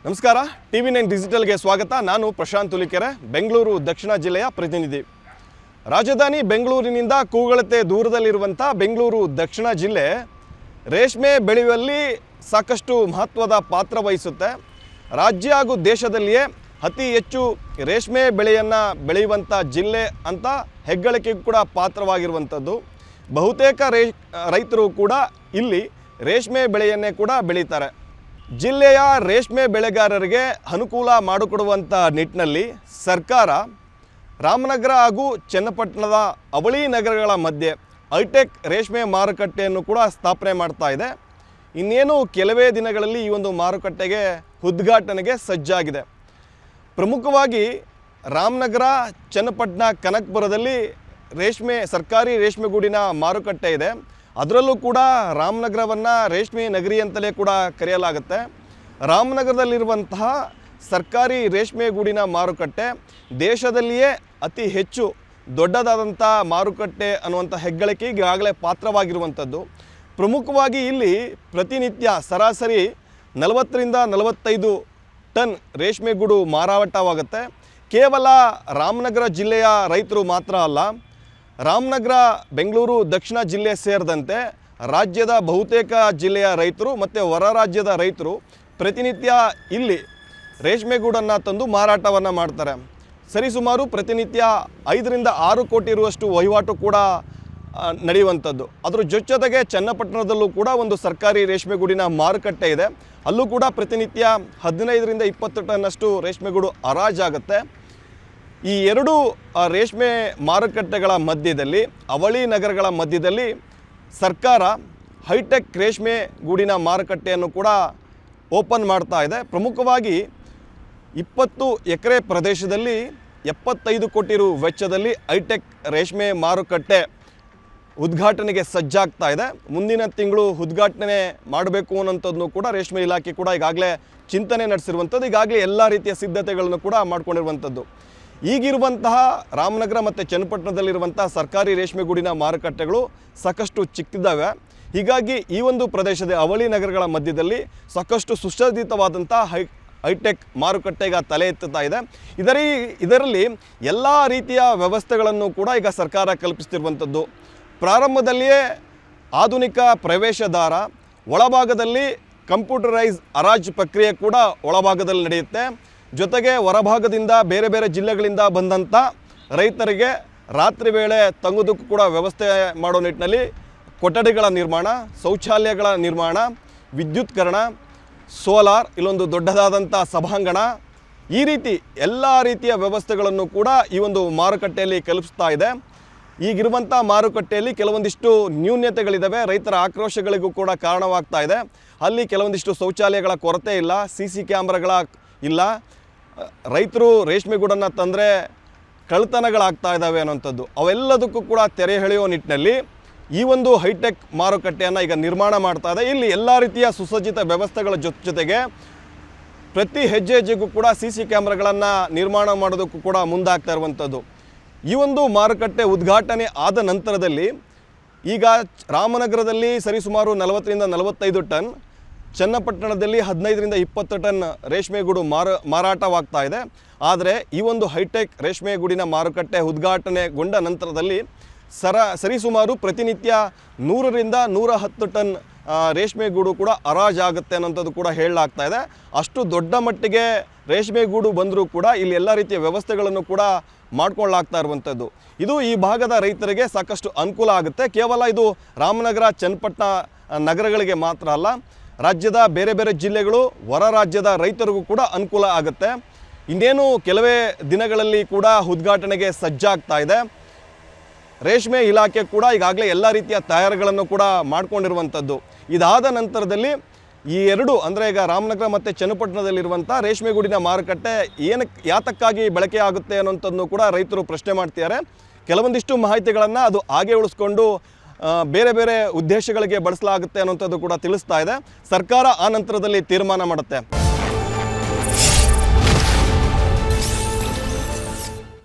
ನಮಸ್ಕಾರ TV9 ಡಿಜಿಟಲ್ಗೆ ಸ್ವಾಗತ. ನಾನು ಪ್ರಶಾಂತ್ ಹುಲಿಕೆರೆ, ಬೆಂಗಳೂರು ದಕ್ಷಿಣ ಜಿಲ್ಲೆಯ ಪ್ರತಿನಿಧಿ. ರಾಜಧಾನಿ ಬೆಂಗಳೂರಿನಿಂದ ಕೂಗಳತೆ ದೂರದಲ್ಲಿರುವಂಥ ಬೆಂಗಳೂರು ದಕ್ಷಿಣ ಜಿಲ್ಲೆ ರೇಷ್ಮೆ ಬೆಳೆಯುವಲ್ಲಿ ಸಾಕಷ್ಟು ಮಹತ್ವದ ಪಾತ್ರ ವಹಿಸುತ್ತೆ. ರಾಜ್ಯ ಹಾಗೂ ದೇಶದಲ್ಲಿಯೇ ಅತಿ ಹೆಚ್ಚು ರೇಷ್ಮೆ ಬೆಳೆಯನ್ನು ಬೆಳೆಯುವಂಥ ಜಿಲ್ಲೆ ಅಂತ ಹೆಗ್ಗಳಿಕೆಗೂ ಕೂಡ ಪಾತ್ರವಾಗಿರುವಂಥದ್ದು. ಬಹುತೇಕ ರೈತರು ಕೂಡ ಇಲ್ಲಿ ರೇಷ್ಮೆ ಬೆಳೆಯನ್ನೇ ಕೂಡ ಬೆಳೀತಾರೆ. ಜಿಲ್ಲೆಯ ರೇಷ್ಮೆ ಬೆಳೆಗಾರರಿಗೆ ಅನುಕೂಲ ಮಾಡಿಕೊಡುವಂಥ ನಿಟ್ಟಿನಲ್ಲಿ ಸರ್ಕಾರ ರಾಮನಗರ ಹಾಗೂ ಚನ್ನಪಟ್ಟಣದ ಅವಳಿ ನಗರಗಳ ಮಧ್ಯೆ ಹೈಟೆಕ್ ರೇಷ್ಮೆ ಮಾರುಕಟ್ಟೆಯನ್ನು ಕೂಡ ಸ್ಥಾಪನೆ ಮಾಡ್ತಾ ಇದೆ. ಇನ್ನೇನು ಕೆಲವೇ ದಿನಗಳಲ್ಲಿ ಈ ಒಂದು ಮಾರುಕಟ್ಟೆಗೆ ಉದ್ಘಾಟನೆಗೆ ಸಜ್ಜಾಗಿದೆ. ಪ್ರಮುಖವಾಗಿ ರಾಮನಗರ, ಚನ್ನಪಟ್ಟಣ, ಕನಕಪುರದಲ್ಲಿ ಸರ್ಕಾರಿ ರೇಷ್ಮೆಗೂಡಿನ ಮಾರುಕಟ್ಟೆ ಇದೆ. ಅದರಲ್ಲೂ ಕೂಡ ರಾಮನಗರವನ್ನು ರೇಷ್ಮೆ ನಗರಿ ಅಂತಲೇ ಕೂಡ ಕರೆಯಲಾಗುತ್ತೆ. ರಾಮನಗರದಲ್ಲಿರುವಂತಹ ಸರ್ಕಾರಿ ರೇಷ್ಮೆಗೂಡಿನ ಮಾರುಕಟ್ಟೆ ದೇಶದಲ್ಲಿಯೇ ಅತಿ ಹೆಚ್ಚು ದೊಡ್ಡದಾದಂಥ ಮಾರುಕಟ್ಟೆ ಅನ್ನುವಂಥ ಹೆಗ್ಗಳಿಕೆ ಈಗಾಗಲೇ ಪಾತ್ರವಾಗಿರುವಂಥದ್ದು. ಪ್ರಮುಖವಾಗಿ ಇಲ್ಲಿ ಪ್ರತಿನಿತ್ಯ ಸರಾಸರಿ 40ರಿಂದ 45 ಟನ್ ರೇಷ್ಮೆಗೂಡು ಮಾರಾಟವಾಗುತ್ತೆ. ಕೇವಲ ರಾಮನಗರ ಜಿಲ್ಲೆಯ ರೈತರು ಮಾತ್ರ ಅಲ್ಲ, ರಾಮನಗರ, ಬೆಂಗಳೂರು ದಕ್ಷಿಣ ಜಿಲ್ಲೆ ಸೇರಿದಂತೆ ರಾಜ್ಯದ ಬಹುತೇಕ ಜಿಲ್ಲೆಯ ರೈತರು ಮತ್ತು ಹೊರ ರಾಜ್ಯದ ರೈತರು ಪ್ರತಿನಿತ್ಯ ಇಲ್ಲಿ ರೇಷ್ಮೆಗೂಡನ್ನು ತಂದು ಮಾರಾಟವನ್ನು ಮಾಡ್ತಾರೆ. ಸರಿಸುಮಾರು ಪ್ರತಿನಿತ್ಯ 5ರಿಂದ 6 ಕೋಟಿ ಇರುವಷ್ಟು ವಹಿವಾಟು ಕೂಡ ನಡೆಯುವಂಥದ್ದು. ಅದರ ಜೊತೆಗೆ ಚನ್ನಪಟ್ಟಣದಲ್ಲೂ ಕೂಡ ಒಂದು ಸರ್ಕಾರಿ ರೇಷ್ಮೆಗೂಡಿನ ಮಾರುಕಟ್ಟೆ ಇದೆ. ಅಲ್ಲೂ ಕೂಡ ಪ್ರತಿನಿತ್ಯ 15ರಿಂದ 20 ಟನ್ನಷ್ಟು ರೇಷ್ಮೆಗೂಡು ಹರಾಜಾಗುತ್ತೆ. ಈ ಎರಡು ರೇಷ್ಮೆ ಮಾರುಕಟ್ಟೆಗಳ ಮಧ್ಯದಲ್ಲಿ, ಅವಳಿ ನಗರಗಳ ಮಧ್ಯದಲ್ಲಿ ಸರ್ಕಾರ ಹೈಟೆಕ್ ರೇಷ್ಮೆ ಗೂಡಿನ ಮಾರುಕಟ್ಟೆಯನ್ನು ಕೂಡ ಓಪನ್ ಮಾಡ್ತಾ ಇದೆ. ಪ್ರಮುಖವಾಗಿ 20 ಎಕರೆ ಪ್ರದೇಶದಲ್ಲಿ 75 ಕೋಟಿ ರು ವೆಚ್ಚದಲ್ಲಿ ಹೈಟೆಕ್ ರೇಷ್ಮೆ ಮಾರುಕಟ್ಟೆ ಉದ್ಘಾಟನೆಗೆ ಸಜ್ಜಾಗ್ತಾ ಇದೆ. ಮುಂದಿನ ತಿಂಗಳು ಉದ್ಘಾಟನೆ ಮಾಡಬೇಕು ಅನ್ನೋಂಥದ್ದನ್ನು ಕೂಡ ರೇಷ್ಮೆ ಇಲಾಖೆ ಕೂಡ ಈಗಾಗಲೇ ಚಿಂತನೆ ನಡೆಸಿರುವಂಥದ್ದು. ಈಗಾಗಲೇ ಎಲ್ಲ ರೀತಿಯ ಸಿದ್ಧತೆಗಳನ್ನು ಕೂಡ ಮಾಡ್ಕೊಂಡಿರುವಂಥದ್ದು. ಈಗಿರುವಂತಹ ರಾಮನಗರ ಮತ್ತು ಚನ್ನಪಟ್ಟಣದಲ್ಲಿರುವಂತಹ ಸರ್ಕಾರಿ ರೇಷ್ಮೆಗೂಡಿನ ಮಾರುಕಟ್ಟೆಗಳು ಸಾಕಷ್ಟು ಚಿಕ್ಕದಾವೆ. ಹೀಗಾಗಿ ಈ ಒಂದು ಪ್ರದೇಶದ ಅವಳಿ ನಗರಗಳ ಮಧ್ಯದಲ್ಲಿ ಸಾಕಷ್ಟು ಸುಸಜ್ಜಿತವಾದಂಥ ಹೈಟೆಕ್ ಮಾರುಕಟ್ಟೆಗೆ ತಲೆ ಎತ್ತುತ್ತಾ ಇದೆ. ಇದರಲ್ಲಿ ಎಲ್ಲ ರೀತಿಯ ವ್ಯವಸ್ಥೆಗಳನ್ನು ಕೂಡ ಈಗ ಸರ್ಕಾರ ಕಲ್ಪಿಸ್ತಿರುವಂಥದ್ದು. ಪ್ರಾರಂಭದಲ್ಲಿಯೇ ಆಧುನಿಕ ಪ್ರವೇಶದ್ವಾರ, ಒಳಭಾಗದಲ್ಲಿ ಕಂಪ್ಯೂಟರೈಸ್ ಹರಾಜು ಪ್ರಕ್ರಿಯೆ ಕೂಡ ಒಳಭಾಗದಲ್ಲಿ ನಡೆಯುತ್ತೆ. ಜೊತೆಗೆ ಹೊರಭಾಗದಿಂದ ಬೇರೆ ಬೇರೆ ಜಿಲ್ಲೆಗಳಿಂದ ಬಂದಂಥ ರೈತರಿಗೆ ರಾತ್ರಿ ವೇಳೆ ತಂಗುವುದಕ್ಕೂ ಕೂಡ ವ್ಯವಸ್ಥೆ ಮಾಡೋ ನಿಟ್ಟಿನಲ್ಲಿ ಕೊಠಡಿಗಳ ನಿರ್ಮಾಣ, ಶೌಚಾಲಯಗಳ ನಿರ್ಮಾಣ, ವಿದ್ಯುತ್ಕರಣ, ಸೋಲಾರ್, ಇಲ್ಲೊಂದು ದೊಡ್ಡದಾದಂಥ ಸಭಾಂಗಣ, ಈ ರೀತಿ ಎಲ್ಲ ರೀತಿಯ ವ್ಯವಸ್ಥೆಗಳನ್ನು ಕೂಡ ಈ ಒಂದು ಮಾರುಕಟ್ಟೆಯಲ್ಲಿ ಕಲ್ಪಿಸ್ತಾ ಇದೆ. ಈಗಿರುವಂಥ ಮಾರುಕಟ್ಟೆಯಲ್ಲಿ ಕೆಲವೊಂದಿಷ್ಟು ನ್ಯೂನ್ಯತೆಗಳಿದ್ದಾವೆ, ರೈತರ ಆಕ್ರೋಶಗಳಿಗೂ ಕೂಡ ಕಾರಣವಾಗ್ತಾ ಇದೆ. ಅಲ್ಲಿ ಕೆಲವೊಂದಿಷ್ಟು ಶೌಚಾಲಯಗಳ ಕೊರತೆ ಇಲ್ಲ, CC ಕ್ಯಾಮ್ರಾಗಳ ಇಲ್ಲ, ರೈತರು ರೇಷ್ಮೆಗೂಡನ್ನು ತಂದರೆ ಕಳ್ಳತನಗಳಾಗ್ತಾ ಇದ್ದಾವೆ ಅನ್ನೋಂಥದ್ದು. ಅವೆಲ್ಲದಕ್ಕೂ ಕೂಡ ತೆರೆ ಎಳೆಯುವ ನಿಟ್ಟಿನಲ್ಲಿ ಈ ಒಂದು ಹೈಟೆಕ್ ಮಾರುಕಟ್ಟೆಯನ್ನು ಈಗ ನಿರ್ಮಾಣ ಮಾಡ್ತಾ ಇದೆ. ಇಲ್ಲಿ ಎಲ್ಲ ರೀತಿಯ ಸುಸಜ್ಜಿತ ವ್ಯವಸ್ಥೆಗಳ ಜೊತೆಗೆ ಪ್ರತಿ ಹೆಜ್ಜೆಗೂ ಕೂಡ CC ಕ್ಯಾಮ್ರಾಗಳನ್ನು ನಿರ್ಮಾಣ ಮಾಡೋದಕ್ಕೂ ಕೂಡ ಮುಂದಾಗ್ತಾ ಇರುವಂಥದ್ದು. ಈ ಒಂದು ಮಾರುಕಟ್ಟೆ ಉದ್ಘಾಟನೆ ಆದ ನಂತರದಲ್ಲಿ ಈಗ ರಾಮನಗರದಲ್ಲಿ ಸರಿಸುಮಾರು 40ರಿಂದ 45 ಟನ್, ಚನ್ನಪಟ್ಟಣದಲ್ಲಿ 15ರಿಂದ 20 ಟನ್ ರೇಷ್ಮೆಗೂಡು ಮಾರಾಟವಾಗ್ತಾ ಇದೆ. ಆದರೆ ಈ ಒಂದು ಹೈಟೆಕ್ ರೇಷ್ಮೆಗೂಡಿನ ಮಾರುಕಟ್ಟೆ ಉದ್ಘಾಟನೆಗೊಂಡ ನಂತರದಲ್ಲಿ ಸರಿಸುಮಾರು ಪ್ರತಿನಿತ್ಯ 100ರಿಂದ 110 ಟನ್ ರೇಷ್ಮೆಗೂಡು ಕೂಡ ಹರಾಜಾಗುತ್ತೆ ಅನ್ನೋಂಥದ್ದು ಕೂಡ ಹೇಳಲಾಗ್ತಾ ಇದೆ. ಅಷ್ಟು ದೊಡ್ಡ ಮಟ್ಟಿಗೆ ರೇಷ್ಮೆಗೂಡು ಬಂದರೂ ಕೂಡ ಇಲ್ಲಿ ಎಲ್ಲ ರೀತಿಯ ವ್ಯವಸ್ಥೆಗಳನ್ನು ಕೂಡ ಮಾಡ್ಕೊಳ್ಳಾಗ್ತಾ ಇರುವಂಥದ್ದು. ಇದು ಈ ಭಾಗದ ರೈತರಿಗೆ ಸಾಕಷ್ಟು ಅನುಕೂಲ ಆಗುತ್ತೆ. ಕೇವಲ ಇದು ರಾಮನಗರ, ಚನ್ನಪಟ್ಟಣ ನಗರಗಳಿಗೆ ಮಾತ್ರ ಅಲ್ಲ, ರಾಜ್ಯದ ಬೇರೆ ಬೇರೆ ಜಿಲ್ಲೆಗಳು, ಹೊರ ರಾಜ್ಯದ ರೈತರಿಗೂ ಕೂಡ ಅನುಕೂಲ ಆಗುತ್ತೆ. ಇನ್ನೇನು ಕೆಲವೇ ದಿನಗಳಲ್ಲಿ ಕೂಡ ಉದ್ಘಾಟನೆಗೆ ಸಜ್ಜಾಗ್ತಾ ಇದೆ. ರೇಷ್ಮೆ ಇಲಾಖೆ ಕೂಡ ಈಗಾಗಲೇ ಎಲ್ಲ ರೀತಿಯ ತಯಾರಿಗಳನ್ನು ಕೂಡ ಮಾಡಿಕೊಂಡಿರುವಂಥದ್ದು. ಇದಾದ ನಂತರದಲ್ಲಿ ಈ ಎರಡು, ಅಂದರೆ ಈಗ ರಾಮನಗರ ಮತ್ತು ಚನ್ನಪಟ್ಟಣದಲ್ಲಿರುವಂಥ ರೇಷ್ಮೆಗೂಡಿನ ಮಾರುಕಟ್ಟೆ ಯಾತಕ್ಕಾಗಿ ಬಳಕೆ ಆಗುತ್ತೆ ಅನ್ನೋಂಥದ್ದನ್ನು ಕೂಡ ರೈತರು ಪ್ರಶ್ನೆ ಮಾಡ್ತಿದ್ದಾರೆ. ಕೆಲವೊಂದಿಷ್ಟು ಮಾಹಿತಿಗಳನ್ನು ಅದು ಹಾಗೆ ಉಳಿಸ್ಕೊಂಡು ಬೇರೆ ಬೇರೆ ಉದ್ದೇಶಗಳಿಗೆ ಬಳಸಲಾಗುತ್ತೆ ಅನ್ನೋಂಥದ್ದು ಕೂಡ ತಿಳಿಸ್ತಾ ಇದೆ. ಸರ್ಕಾರ ಆ ನಂತರದಲ್ಲಿ ತೀರ್ಮಾನ ಮಾಡುತ್ತೆ.